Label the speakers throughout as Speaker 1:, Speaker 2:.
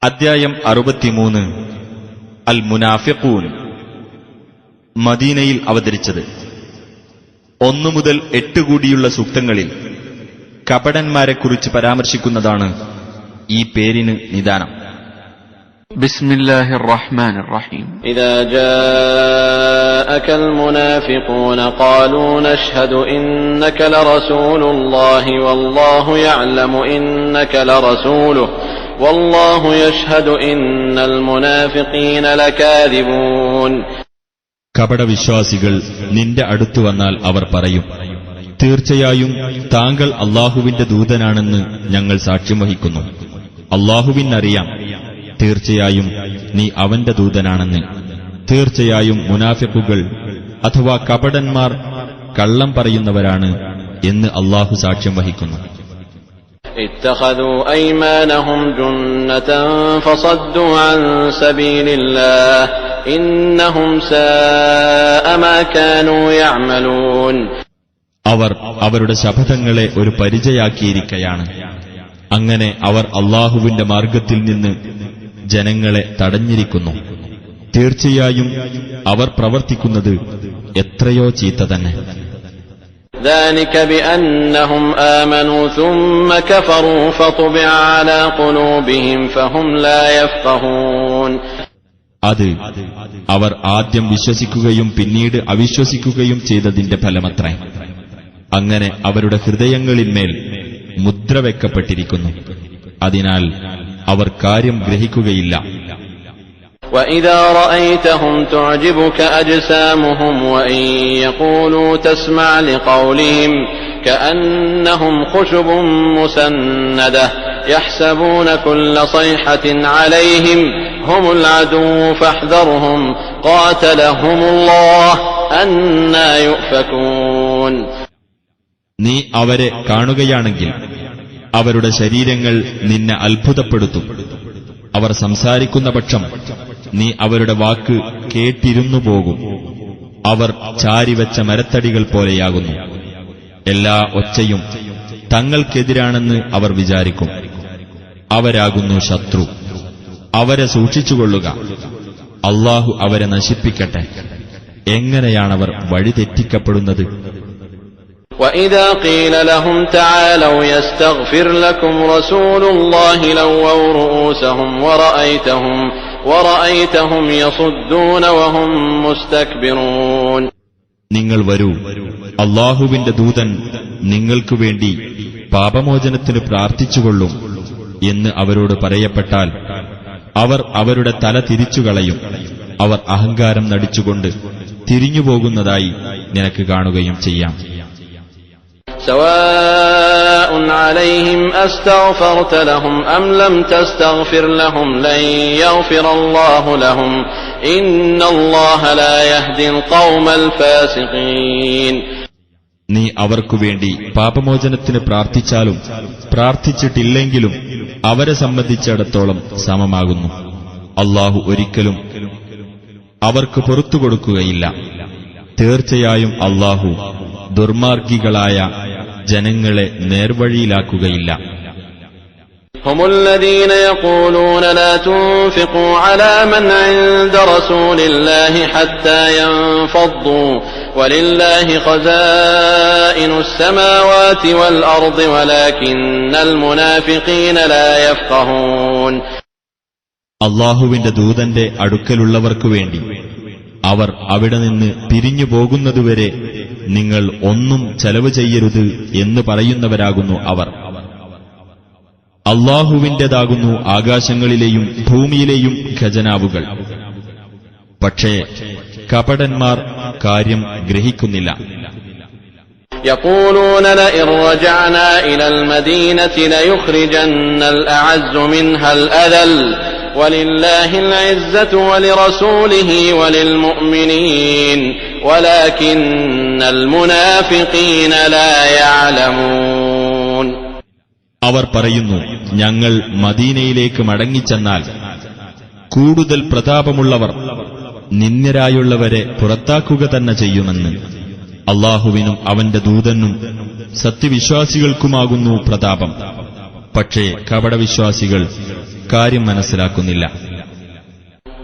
Speaker 1: അദ്ധ്യായം 63 അൽ മുനാഫിഖൂൻ. മദീനയിൽ അവതരിച്ചത്. 1 മുതൽ 8 കൂടിയുള്ള സൂക്തങ്ങളിൽ കപടന്മാരെക്കുറിച്ച് പരാമർശിക്കുന്നതാണ് ഈ പേരിന് നിദാനം.
Speaker 2: ബിസ്മില്ലാഹിർ റഹ്മാനിർ റഹീം.
Speaker 3: ഇദാ ജാഅകൽ മുനാഫിഖൂന ഖാലൂ നശ്ഹദു ഇന്നക ലറസൂലുള്ളാഹി വല്ലാഹു യഅലമു ഇന്നക ലറസൂലുഹു വല്ലാഹു യശ്ഹദു ഇന്നൽ മുനാഫിഖീന ലകാദിബൂൻ.
Speaker 1: കപടവിശ്വാസികൾ നിന്റെ അടുത്തു വന്നാൽ അവർ പറയും, തീർച്ചയായും താങ്കൾ അല്ലാഹുവിന്റെ ദൂതനാണെന്ന് ഞങ്ങൾ സാക്ഷ്യം വഹിക്കുന്നു. അല്ലാഹുവിനറിയാം, തീർച്ചയായും നീ അവന്റെ ദൂതനാണെന്ന്. തീർച്ചയായും മുനാഫിഖുകൾ അഥവാ കപടന്മാർ കള്ളം പറയുന്നവരാണ് എന്ന് അല്ലാഹു സാക്ഷ്യം വഹിക്കുന്നു.
Speaker 3: ഇത്തഖദൂ അയ്മാനഹും ജുന്നതൻ ഫസദ്ദൂ അൻ സബീലില്ലാഹ് ഇന്നഹും സാഅ മാ കാനൂ യഅമലൂൻ.
Speaker 1: അവർ അവരുടെ ശപഥങ്ങളെ ഒരു പരിചയാക്കിയിരിക്കയാണ്. അങ്ങനെ അവർ അല്ലാഹുവിന്റെ മാർഗത്തിൽ നിന്ന് ജനങ്ങളെ തടഞ്ഞിരിക്കുന്നു. തീർച്ചയായും അവർ പ്രവർത്തിക്കുന്നത് എത്രയോ ചീത്ത തന്നെ.
Speaker 3: ذلك بأنهم آمنوا ثم كفروا فطبع على قلوبهم فهم لا يفقهون.
Speaker 1: അത് അവർ ആദ്യം വിശ്വസിക്കുകയും പിന്നീട് അവിശ്വസിക്കുകയും ചെയ്തതിന്റെ ഫലമത്രേ. അങ്ങനെ അവരുടെ ഹൃദയങ്ങളിന്മേൽ മുദ്ര വെക്കപ്പെട്ടിരിക്കുന്നു. അതിനാൽ അവർ കാര്യം ഗ്രഹിക്കുകയില്ല.
Speaker 3: وَإِذَا رَأَيْتَهُمْ تُعْجِبُكَ أَجْسَامُهُمْ وَإِنْ يَقُولُوا تَسْمَعْ لِقَوْلِهِمْ كَأَنَّهُمْ خُشُبٌ مُّسَنَّدَةٌ يَحْسَبُونَ كُلَّ صَيْحَةٍ عَلَيْهِمْ هُمُ الْعَدُوُّ فَاحْذَرْهُمْ قَاتَلَهُمُ اللَّهُ أَنَّى يُؤْفَكُونَ.
Speaker 1: നീ അവരെ കാണുകയാണെങ്കിൽ അവരുടെ ശരീരങ്ങൾ നിന്നെ അത്ഭുതപ്പെടുത്തും. അവർ സംസാരിക്കുന്ന പക്ഷം നീ അവരുടെ വാക്ക് കേട്ടിരുന്നു പോകും. അവർ ചാരിവെച്ച മരത്തടികൾ പോലെയാകുന്നു. എല്ലാ ഒച്ചയും തങ്ങൾക്കെതിരാണെന്ന് അവർ വിചാരിക്കും. അവരാകുന്നു ശത്രു. അവരെ സൂക്ഷിച്ചുകൊള്ളുക. അല്ലാഹു അവരെ നശിപ്പിക്കട്ടെ. എങ്ങനെയാണവർ വഴിതെറ്റിക്കപ്പെടുന്നത്?
Speaker 3: وَإِذَا قِيلَ لَهُمْ تَعَالَوْا يَسْتَغْفِرْ لَكُمْ رَسُولُ اللَّهِ لَوَّوْا رُءُوسَهُمْ وَرَأَيْتَهُمْ يَصُدُّونَ وَهُمْ مُسْتَكْبِرُونَ. നിങ്ങൾ
Speaker 1: വരൂ, അല്ലാഹുവിന്റെ ദൂതൻ നിങ്ങൾക്കു വേണ്ടി പാപമോചനത്തിന് പ്രാർത്ഥിച്ചുകൊള്ളും എന്ന് അവരോട് പറയപ്പെട്ടാൽ അവർ അവരുടെ തല തിരിച്ചുകളയും. അവർ അഹങ്കാരം നടിച്ചുകൊണ്ട് തിരിഞ്ഞുപോകുന്നതായി നിനക്ക് കാണുകയും ചെയ്യാം.
Speaker 3: سواء عليهم أستغفرت لهم أم لم تستغفر لهم لن يغفر الله لهم إن الله لا يهدي القوم الفاسقين.
Speaker 1: നീ അവർക്കുവേണ്ടി പാപമോചനത്തിന് പ്രാർത്ഥിച്ചാലും പ്രാർത്ഥിച്ചിട്ടില്ലെങ്കിലും അവരെ സംബന്ധിച്ചിടത്തോളം സമമാകുന്നു. അല്ലാഹു ഒരിക്കലും അവർക്ക് പുറത്തുകൊടുക്കുകയില്ല. തീർച്ചയായും അല്ലാഹു ദുർമാർഗികളായ ജനങ്ങളെ നേർവഴിയിലാക്കുകയില്ല.
Speaker 3: هم الذين يقولون لا تنفقوا على من عند رسول الله حتى ينفضوا ولله خزائن السماوات والأرض ولكن المنافقين لا يفقهون.
Speaker 1: അല്ലാഹുവിന്റെ ദൂതന്റെ അടുക്കലുള്ളവർക്കു വേണ്ടി അവർ അവിടെ നിന്ന് പിരിഞ്ഞു പോകുന്നതുവരെ നിങ്ങൾ ഒന്നും ചെലവ് ചെയ്യരുത് എന്ന് പറയുന്നവരാകുന്നു അവർ. അല്ലാഹുവിന്റേതാകുന്നു ആകാശങ്ങളിലെയും ഭൂമിയിലെയും ഖജനാവുകൾ. പക്ഷേ കപടന്മാർ കാര്യം ഗ്രഹിക്കുന്നില്ല.
Speaker 3: يقولون لئن رجعنا إلى المدينة ليخرجن الأعز منها الأذل ولله العزة ولرسوله وللمؤمنين ولكن المنافقين لا يعلمون.
Speaker 1: അവർ പറയുന്നു, ഞങ്ങൾ മദീനയിലേക്ക് മടങ്ങിച്ചെന്നാൽ കൂടുതൽ പ്രതാപമുള്ളവർ നിന്ദ്യരായുള്ളവരെ പുറത്താക്കുക തന്നെ ചെയ്യുമെന്ന്. അല്ലാഹുവിനും അവന്റെ ദൂതനും സത്യവിശ്വാസികൾക്കുമാകുന്നു പ്രതാപം. പക്ഷേ കപടവിശ്വാസികൾ കാര്യം മനസ്സിലാക്കുന്നില്ല.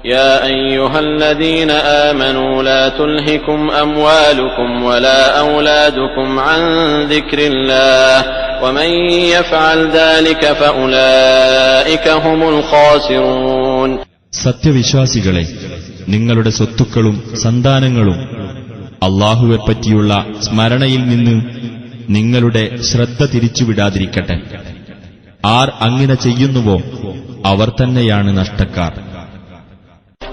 Speaker 3: يا أيها الذين آمنوا لا تلهكم أموالكم ولا أولادكم عن ذكر الله ومن يفعل ذلك فأولئك هم الخاسرون.
Speaker 1: സത്യവിശ്വാസികളെ, നിങ്ങളുടെ സ്വത്തുക്കളും സന്താനങ്ങളും അല്ലാഹുവെപ്പറ്റിയുള്ള സ്മരണയിൽ നിന്ന് നിങ്ങളുടെ ശ്രദ്ധ തിരിച്ചുവിടാതിരിക്കട്ടെ. ആർ അങ്ങനെ ചെയ്യുന്നുവോ അവർ തന്നെയാണ് നഷ്ടക്കാർ.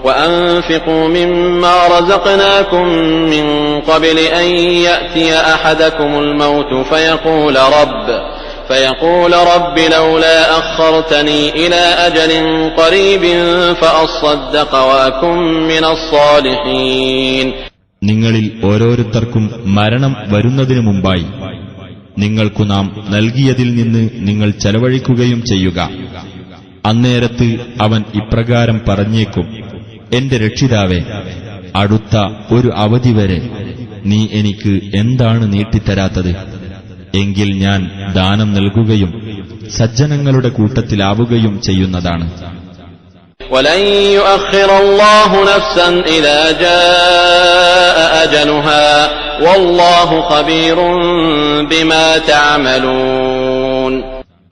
Speaker 3: وأنفقوا مما رزقناكم من قبل أن يأتي أحدكم الموت فيقول رب لولا أخرتني إلى أجل قريب فأصدق وأكن من الصالحين.
Speaker 1: നിങ്ങളിൽ ഓരോരുത്തർക്കും മരണം വരുന്നതിനു മുമ്പായി നിങ്ങൾക്കു നാം നൽകിയതിൽ നിന്ന് നിങ്ങൾ ചെലവഴിക്കുകയും ചെയ്യുക. അന്നേരത്ത് അവൻ ഇപ്രകാരം പറഞ്ഞേക്കും, എന്റെ രക്ഷിതാവേ, അടുത്ത ഒരു അവധി വരെ നീ എനിക്ക് എന്താണ് നീട്ടിത്തരാത്തത്? എങ്കിൽ ഞാൻ ദാനം നൽകുകയും സജ്ജനങ്ങളുടെ കൂട്ടത്തിലാവുകയും ചെയ്യുന്നതാണ്.
Speaker 3: وَلَن يُؤَخِّرَ اللَّهُ نَفْسًا إِذَا جَاءَ أَجَلُهَا وَاللَّهُ خَبِيرٌ بِمَا تَعْمَلُونَ.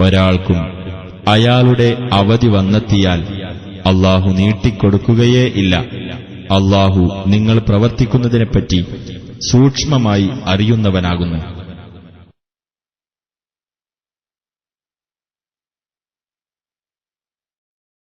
Speaker 1: ഒരാൾക്കും അയാളുടെ അവധി വന്നെത്തിയാൽ അല്ലാഹു നീട്ടിക്കൊടുക്കുകയേ ഇല്ല. അല്ലാഹു നിങ്ങൾ പ്രവർത്തിക്കുന്നതിനെപ്പറ്റി സൂക്ഷ്മമായി അറിയുന്നവനാകുന്നു.